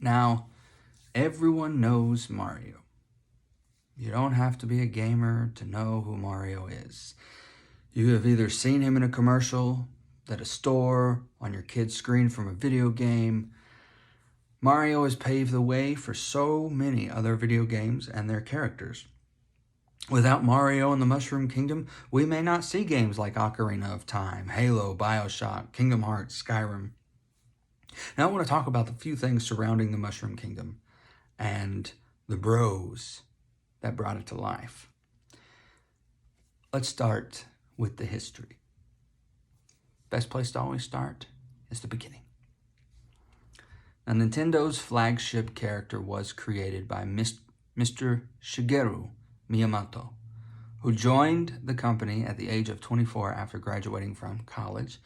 Now, everyone knows Mario. You don't have to be a gamer to know who Mario is. You have either seen him in a commercial, at a store, on your kid's screen from a video game. Mario has paved the way for so many other video games and their characters. Without Mario and the Mushroom Kingdom, we may not see games like Ocarina of Time, Halo, BioShock, Kingdom Hearts, Skyrim. Now I want to talk about the few things surrounding the Mushroom Kingdom and the bros that brought it to life. Let's start with the history. Best place to always start is the beginning. Now, Nintendo's flagship character was created by Mr. Shigeru Miyamoto, who joined the company at the age of 24 after graduating from college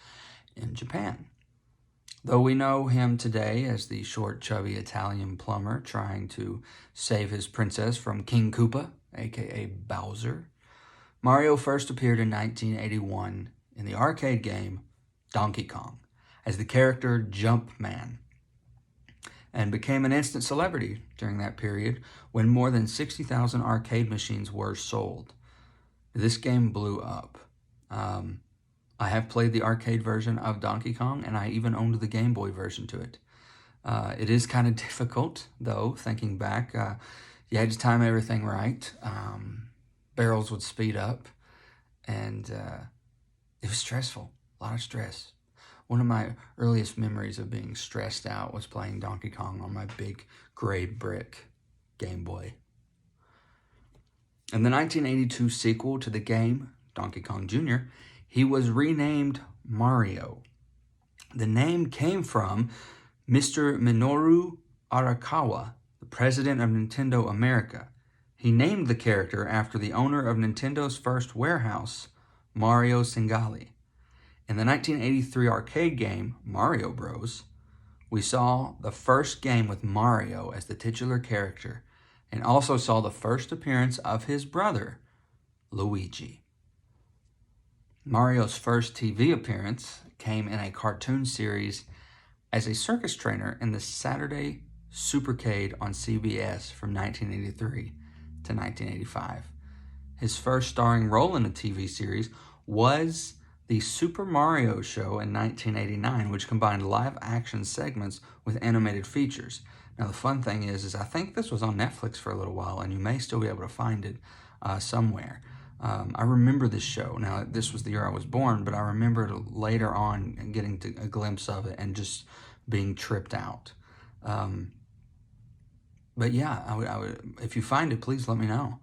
in Japan. Though we know him today as the short, chubby Italian plumber trying to save his princess from King Koopa, aka Bowser, Mario first appeared in 1981 in the arcade game Donkey Kong as the character Jumpman, and became an instant celebrity during that period when more than 60,000 arcade machines were sold. This game blew up. I have played the arcade version of Donkey Kong, and I even owned the Game Boy version to it. It is kind of difficult, though, thinking back. You had to time everything right. Barrels would speed up, and it was stressful, a lot of stress. One of my earliest memories of being stressed out was playing Donkey Kong on my big gray brick Game Boy. In the 1982 sequel to the game, Donkey Kong Jr., he was renamed Mario. The name came from Mr. Minoru Arakawa, the president of Nintendo America. He named the character after the owner of Nintendo's first warehouse, Mario Singali. In the 1983 arcade game, Mario Bros., we saw the first game with Mario as the titular character, and also saw the first appearance of his brother, Luigi. Mario's first TV appearance came in a cartoon series as a circus trainer in the Saturday Supercade on CBS from 1983 to 1985. His first starring role in a TV series was the Super Mario Show in 1989, which combined live action segments with animated features. Now, the fun thing is I think this was on Netflix for a little while, and you may still be able to find it somewhere. I remember this show. Now, this was the year I was born, but I remember later on getting a glimpse of it and just being tripped out. But yeah, I would, if you find it, please let me know.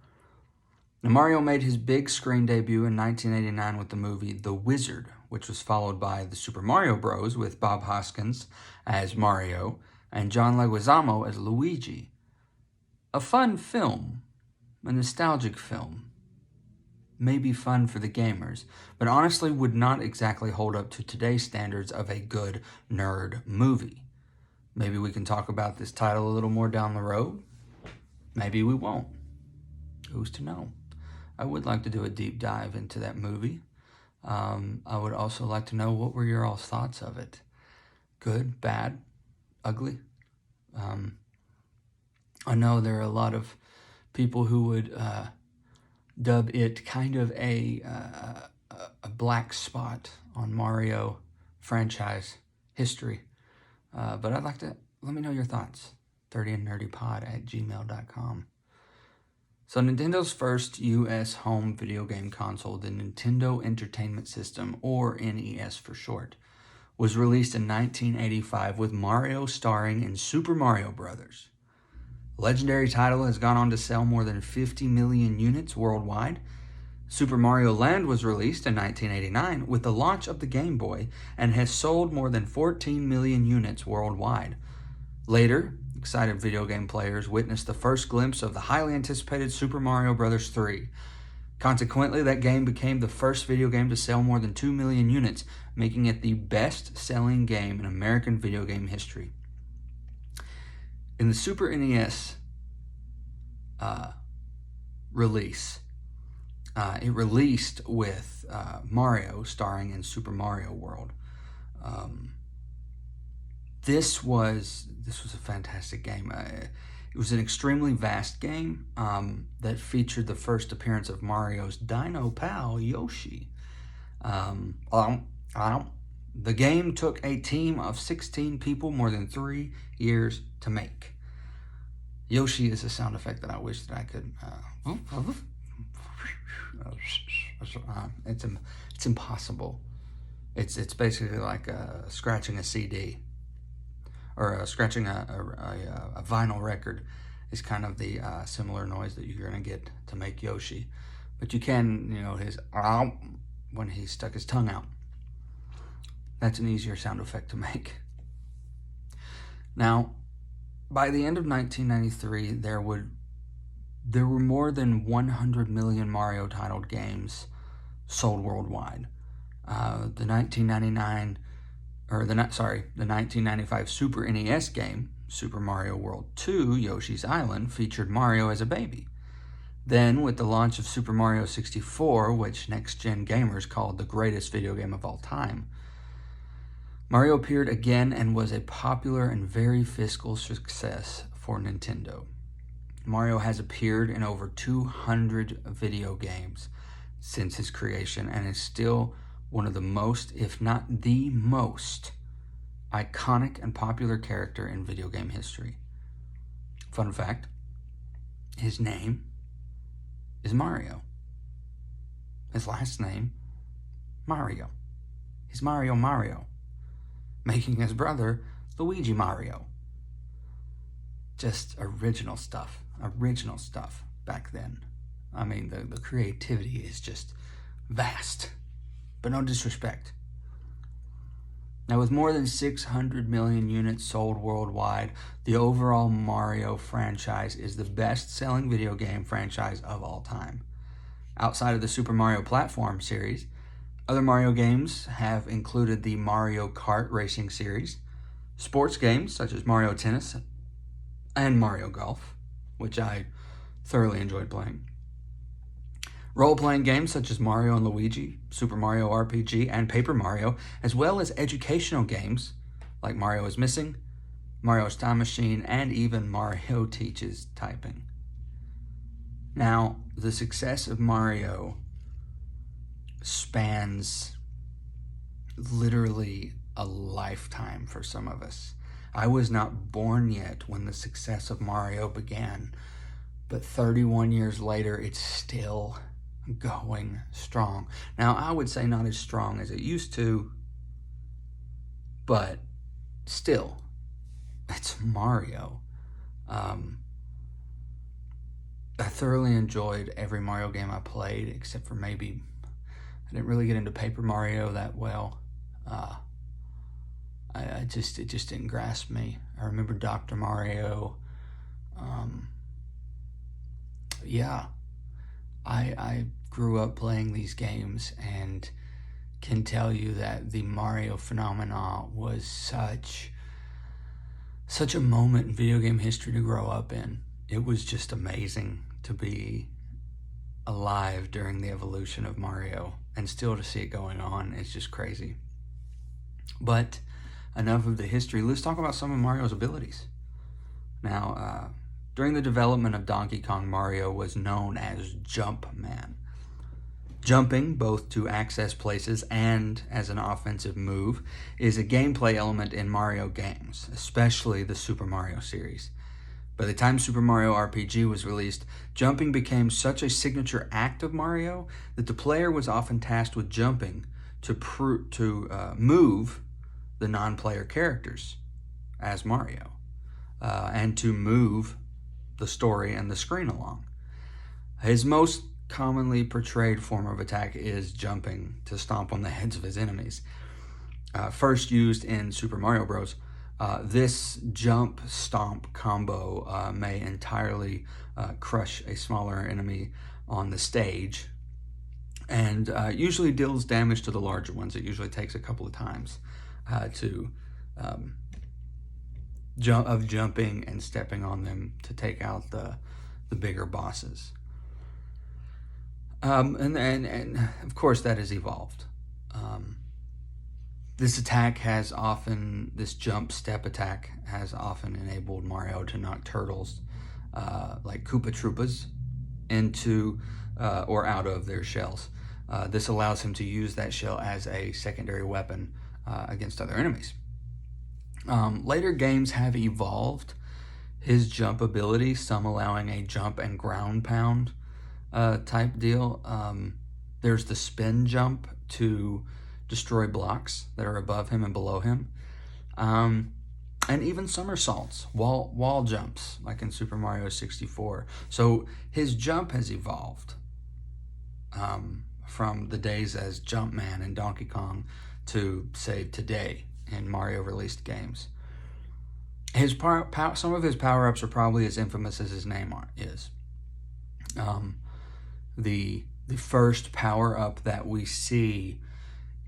Now, Mario made his big screen debut in 1989 with the movie The Wizard, which was followed by the Super Mario Bros. With Bob Hoskins as Mario and John Leguizamo as Luigi. A fun film, a nostalgic film. Maybe fun for the gamers, but honestly would not exactly hold up to today's standards of a good nerd movie. Maybe we can talk about this title a little more down the road. Maybe we won't. Who's to know? I would like to do a deep dive into that movie. I would also like to know what were your all's thoughts of it. Good, bad, ugly. I know there are a lot of people who would dub it kind of a black spot on Mario franchise history. But I'd like to, let me know your thoughts. 30andnerdypod@gmail.com. So Nintendo's first U.S. home video game console, the Nintendo Entertainment System, or NES for short, was released in 1985 with Mario starring in Super Mario Bros. The legendary title has gone on to sell more than 50 million units worldwide. Super Mario Land was released in 1989 with the launch of the Game Boy and has sold more than 14 million units worldwide. Later, excited video game players witnessed the first glimpse of the highly anticipated Super Mario Bros. 3. Consequently, that game became the first video game to sell more than 2 million units, making it the best-selling game in American video game history. In the Super NES release, it released with Mario starring in Super Mario World. This was a fantastic game. It was an extremely vast game that featured the first appearance of Mario's Dino pal, Yoshi. The game took a team of 16 people more than 3 years to make. Yoshi is a sound effect that I wish that I could... it's impossible. It's basically like scratching a CD, or scratching a vinyl record is kind of the similar noise that you're going to get to make Yoshi. But you can, his when he stuck his tongue out. That's an easier sound effect to make. Now, by the end of 1993, there were more than 100 million Mario titled games sold worldwide. The 1995 Super NES game, Super Mario World 2 Yoshi's Island, featured Mario as a baby. Then, with the launch of Super Mario 64, which next-gen gamers called the greatest video game of all time, Mario appeared again and was a popular and very fiscal success for Nintendo. Mario has appeared in over 200 video games since his creation and is still one of the most, if not the most, iconic and popular character in video game history. Fun fact, his name is Mario. His last name, Mario. He's Mario, making his brother Luigi Mario. Just original stuff back then. I mean, the creativity is just vast, but no disrespect. Now, with more than 600 million units sold worldwide, the overall Mario franchise is the best-selling video game franchise of all time. Outside of the Super Mario platform series, other Mario games have included the Mario Kart Racing series, sports games such as Mario Tennis and Mario Golf, which I thoroughly enjoyed playing, role-playing games such as Mario and Luigi, Super Mario RPG, and Paper Mario, as well as educational games like Mario is Missing, Mario's Time Machine, and even Mario Teaches Typing. Now, the success of Mario spans literally a lifetime for some of us. I was not born yet when the success of Mario began, but 31 years later, it's still going strong. Now, I would say not as strong as it used to, but still, it's Mario. I thoroughly enjoyed every Mario game I played, except for maybe I didn't really get into Paper Mario that well. It just didn't grasp me. I remember Dr. Mario. I grew up playing these games and can tell you that the Mario phenomenon was such a moment in video game history to grow up in. It was just amazing to be alive during the evolution of Mario, and still to see it going on is just crazy. But enough of the history. Let's talk about some of Mario's abilities. Now, during the development of Donkey Kong, Mario was known as Jumpman. Jumping, both to access places and as an offensive move, is a gameplay element in Mario games, especially the Super Mario series. By the time Super Mario RPG was released, jumping became such a signature act of Mario that the player was often tasked with jumping to move the non-player characters as Mario, and to move the story and the screen along. His most commonly portrayed form of attack is jumping to stomp on the heads of his enemies. First used in Super Mario Bros., this jump stomp combo may entirely crush a smaller enemy on the stage, and usually deals damage to the larger ones. It usually takes a couple of times jumping and stepping on them to take out the bigger bosses. And of course that has evolved. This jump step attack has often enabled Mario to knock turtles like Koopa Troopas into or out of their shells. This allows him to use that shell as a secondary weapon against other enemies. Later games have evolved his jump ability, some allowing a jump and ground pound type deal. There's the spin jump to destroy blocks that are above him and below him. And even somersaults, wall jumps, like in Super Mario 64. So his jump has evolved from the days as Jumpman and Donkey Kong to, say, today in Mario released games. Some of his power-ups are probably as infamous as his name is. The first power-up that we see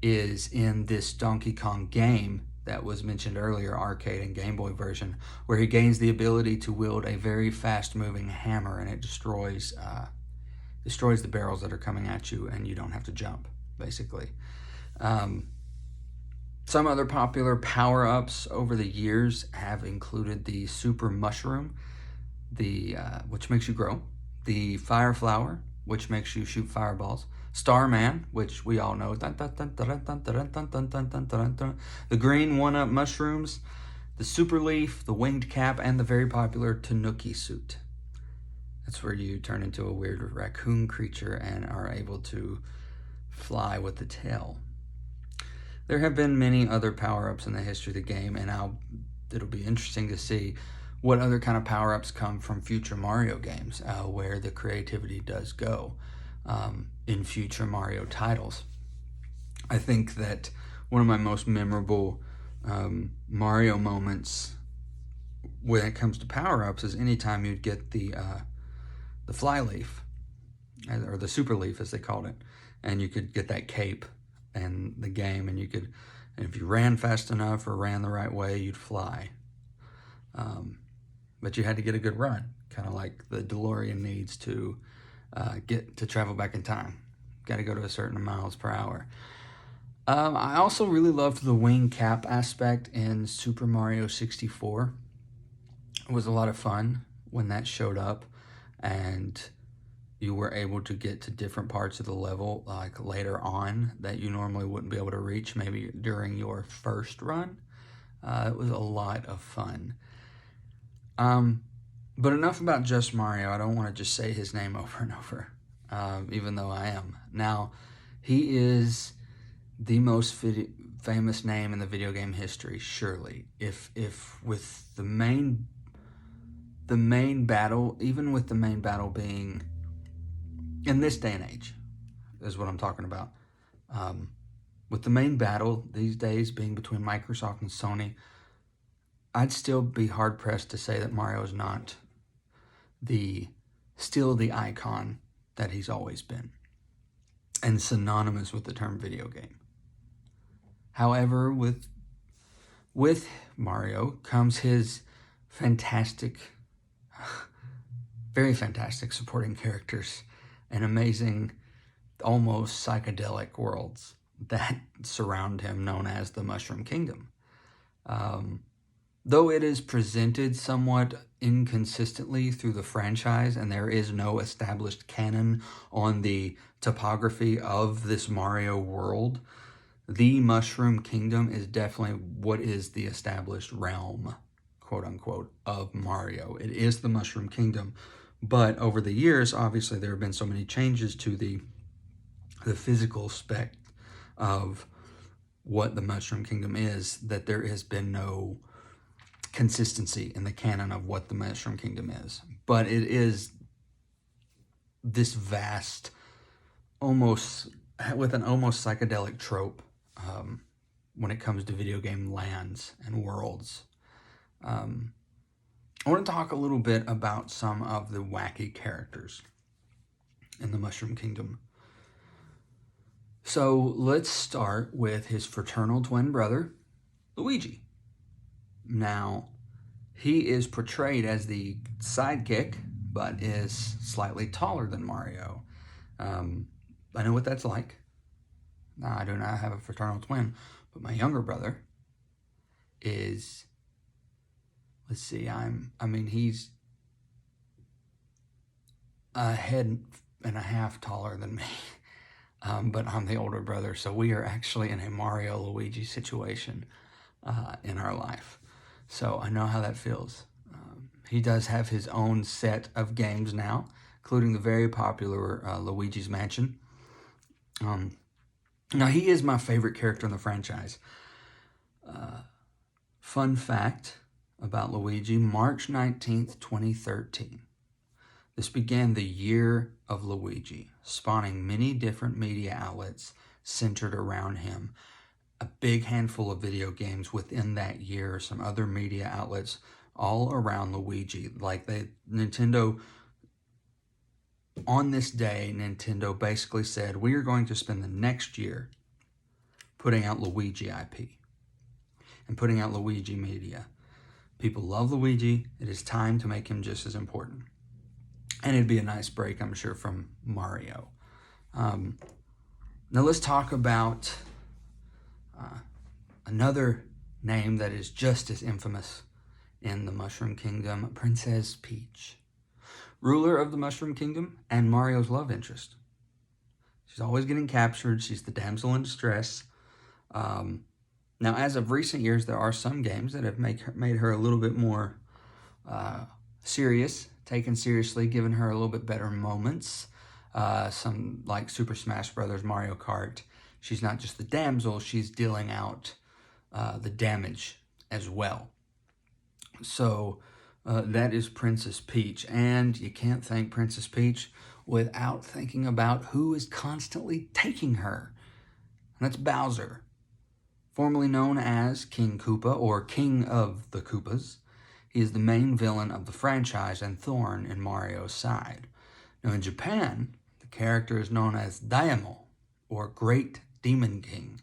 is in this Donkey Kong game that was mentioned earlier, arcade and Game Boy version, where he gains the ability to wield a very fast-moving hammer, and it destroys the barrels that are coming at you, and you don't have to jump, basically. Some other popular power-ups over the years have included the Super Mushroom, which makes you grow, the Fire Flower, which makes you shoot fireballs, Starman, which we all know, the green one-up mushrooms, the Super Leaf, the Winged Cap, and the very popular Tanuki Suit. That's where you turn into a weird raccoon creature and are able to fly with the tail. There have been many other power-ups in the history of the game, and it'll be interesting to see what other kind of power-ups come from future Mario games, where the creativity does go in future Mario titles. I think that one of my most memorable Mario moments when it comes to power-ups is anytime you'd get the fly leaf, or the super leaf as they called it, and you could get that cape in the game, and if you ran fast enough or ran the right way, you'd fly. But you had to get a good run, kind of like the DeLorean needs to get to travel back in time. Got to go to a certain miles per hour. I also really loved the wing cap aspect in Super Mario 64. It was a lot of fun when that showed up, and you were able to get to different parts of the level, like later on, that you normally wouldn't be able to reach maybe during your first run. It was a lot of fun. But enough about just Mario. I don't want to just say his name over and over, even though I am. Now, he is the most famous name in the video game history, surely. If with the main battle, even with the main battle being in this day and age, is what I'm talking about. With the main battle these days being between Microsoft and Sony, I'd still be hard-pressed to say that Mario is not still the icon that he's always been, and synonymous with the term video game. However, with Mario comes his very fantastic supporting characters and amazing, almost psychedelic worlds that surround him, known as the Mushroom Kingdom. Though it is presented somewhat inconsistently through the franchise, and there is no established canon on the topography of this Mario world, the Mushroom Kingdom is definitely what is the established realm, quote-unquote, of Mario. It is the Mushroom Kingdom, but over the years, obviously, there have been so many changes to the physical spec of what the Mushroom Kingdom is that there has been no consistency in the canon of what the Mushroom Kingdom is. But it is this vast, almost psychedelic trope when it comes to video game lands and worlds. I want to talk a little bit about some of the wacky characters in the Mushroom Kingdom. So let's start with his fraternal twin brother, Luigi. Now, he is portrayed as the sidekick, but is slightly taller than Mario. I know what that's like. Now, I do not have a fraternal twin, But my younger brother is, let's see, he's a head and a half taller than me. But I'm the older brother, so we are actually in a Mario Luigi situation in our life. So I know how that feels. He does have his own set of games now, including the very popular Luigi's Mansion. Now, he is my favorite character in the franchise. Fun fact about Luigi, March 19th, 2013. This began the year of Luigi, spawning many different media outlets centered around him. A big handful of video games within that year, some other media outlets all around Luigi. Nintendo, on this day, Nintendo basically said, we are going to spend the next year putting out Luigi IP and putting out Luigi media. People love Luigi. It is time to make him just as important. And it'd be a nice break, I'm sure, from Mario. Now let's talk about another name that is just as infamous in the Mushroom Kingdom, Princess Peach. Ruler of the Mushroom Kingdom and Mario's love interest. She's always getting captured. She's the damsel in distress. Now, as of recent years, there are some games that have made her a little bit more serious, taken seriously, given her a little bit better moments. Some like Super Smash Bros., Mario Kart. She's not just the damsel, she's dealing out the damage as well. So that is Princess Peach. And you can't thank Princess Peach without thinking about who is constantly taking her. And that's Bowser, formerly known as King Koopa or King of the Koopas. He is the main villain of the franchise and thorn in Mario's side. Now in Japan, the character is known as Daimyo, or Great Demon King.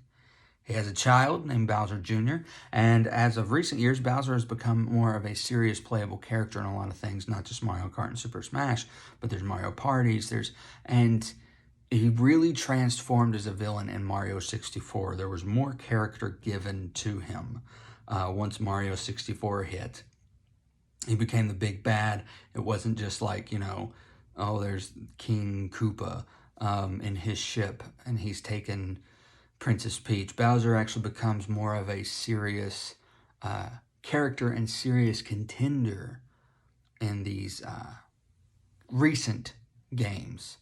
He has a child named Bowser Jr., and as of recent years, Bowser has become more of a serious playable character in a lot of things, not just Mario Kart and Super Smash, but there's Mario Parties, and he really transformed as a villain in Mario 64. There was more character given to him once Mario 64 hit. He became the big bad. It wasn't just like, there's King Koopa in his ship, and he's taken Princess Peach. Bowser actually becomes more of a serious character and serious contender in these recent games.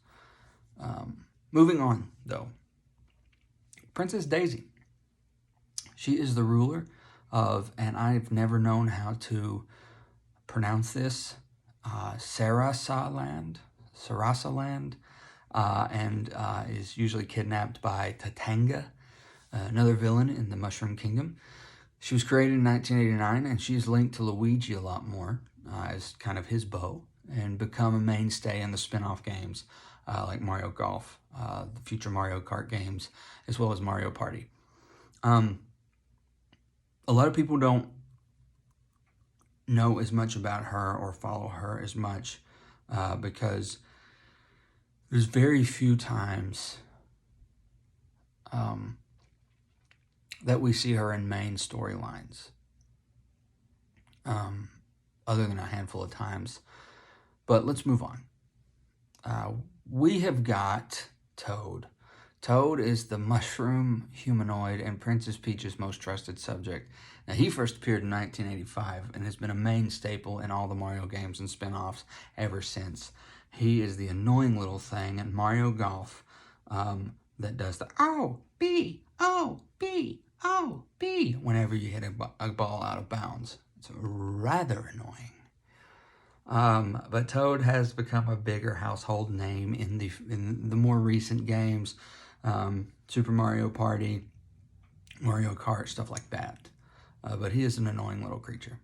Moving on, though. Princess Daisy. She is the ruler of, and I've never known how to pronounce this, Sarasaland, and is usually kidnapped by Tatanga, another villain in the Mushroom Kingdom. She was created in 1989, and she's linked to Luigi a lot more as kind of his beau, and become a mainstay in the spin-off games like Mario Golf, the future Mario Kart games, as well as Mario Party. A lot of people don't know as much about her or follow her as much because there's very few times that we see her in main storylines, other than a handful of times. But let's move on. We have got Toad. Toad is the mushroom humanoid and Princess Peach's most trusted subject. Now, he first appeared in 1985 and has been a main staple in all the Mario games and spin-offs ever since. He is the annoying little thing in Mario Golf that does the O-B, O-B, O-B whenever you hit a ball out of bounds. It's rather annoying. But Toad has become a bigger household name in the more recent games, Super Mario Party, Mario Kart, stuff like that. But he is an annoying little creature.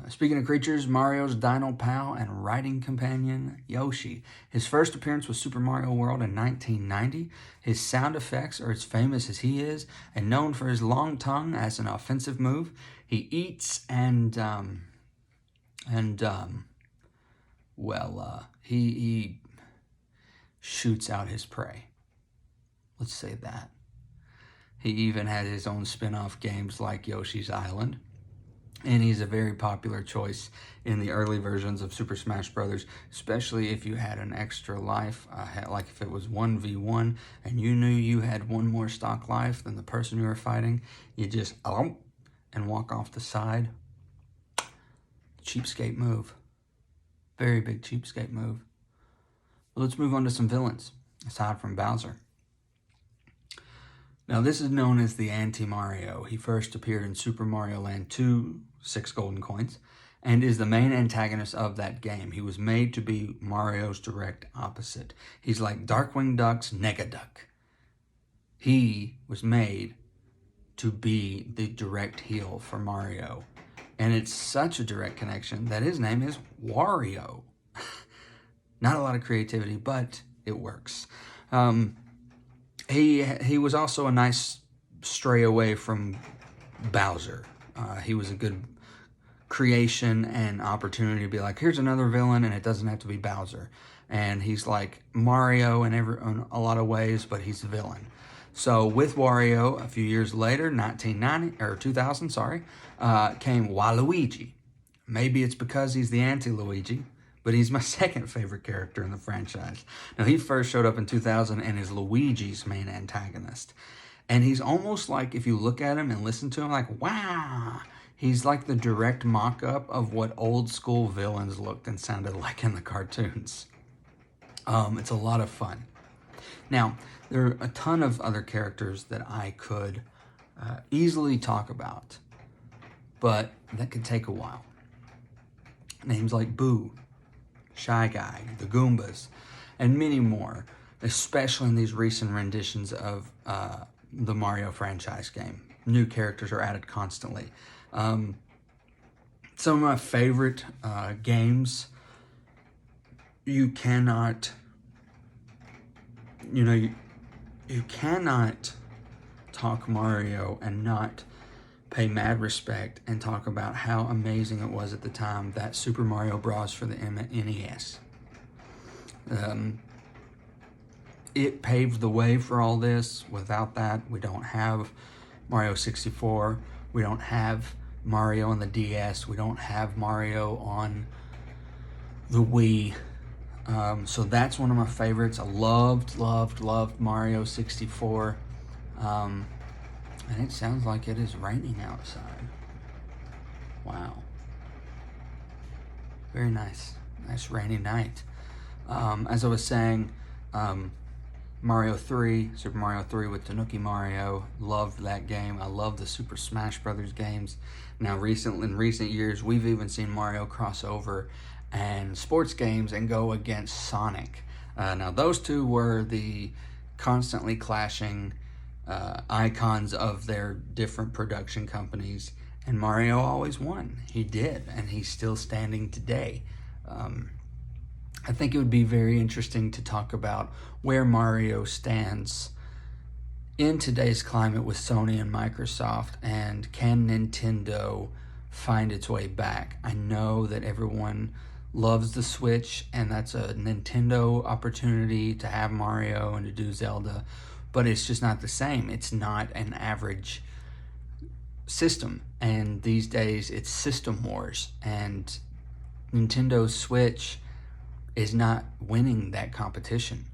Speaking of creatures, Mario's Dino Pal and riding companion, Yoshi. His first appearance was Super Mario World in 1990. His sound effects are as famous as he is, and known for his long tongue as an offensive move. He eats he shoots out his prey. Let's say that. He even had his own spin-off games like Yoshi's Island. And he's a very popular choice in the early versions of Super Smash Bros., especially if you had an extra life, like if it was 1v1 and you knew you had one more stock life than the person you were fighting, you just and walk off the side. Cheapskate move. Very big cheapskate move. Well, let's move on to some villains, aside from Bowser. Now, this is known as the Anti-Mario. He first appeared in Super Mario Land 2, 6 golden coins, and is the main antagonist of that game. He was made to be Mario's direct opposite. He's like Darkwing Duck's Negaduck. He was made to be the direct heel for Mario. And it's such a direct connection that his name is Wario. Not a lot of creativity, but it works. He was also a nice stray away from Bowser. He was a good creation and opportunity to be like, here's another villain, and it doesn't have to be Bowser. And he's like Mario in a lot of ways, but he's a villain. So with Wario, a few years later, 2000, came Waluigi. Maybe it's because he's the anti-Luigi, but he's my second favorite character in the franchise. Now, he first showed up in 2000 and is Luigi's main antagonist. And he's almost like, if you look at him and listen to him, like, wow. He's like the direct mock-up of what old school villains looked and sounded like in the cartoons. It's a lot of fun. Now, there are a ton of other characters that I could easily talk about, but that could take a while. Names like Boo, Shy Guy, the Goombas, and many more, especially in these recent renditions of the Mario franchise game. New characters are added constantly. Some of my favorite games, you cannot talk Mario and not pay mad respect and talk about how amazing it was at the time, that Super Mario Bros. For the NES. It paved the way for all this. Without that, we don't have Mario 64. We don't have Mario on the DS. We don't have Mario on the Wii. So that's one of my favorites. I loved Mario 64. And it sounds like it is raining outside. Wow. Very nice. Nice rainy night. As I was saying, Mario 3, Super Mario 3 with Tanuki Mario. Loved that game. I love the Super Smash Bros. Games. Now, in recent years, we've even seen Mario cross over and sports games and go against Sonic. Now, those two were the constantly clashing icons of their different production companies, and Mario always won. He did, and he's still standing today. I think it would be very interesting to talk about where Mario stands in today's climate with Sony and Microsoft, and can Nintendo find its way back? I know that everyone loves the Switch, and that's a Nintendo opportunity to have Mario and to do Zelda, but it's just not the same. It's not an average system, and these days it's system wars, and Nintendo's Switch is not winning that competition.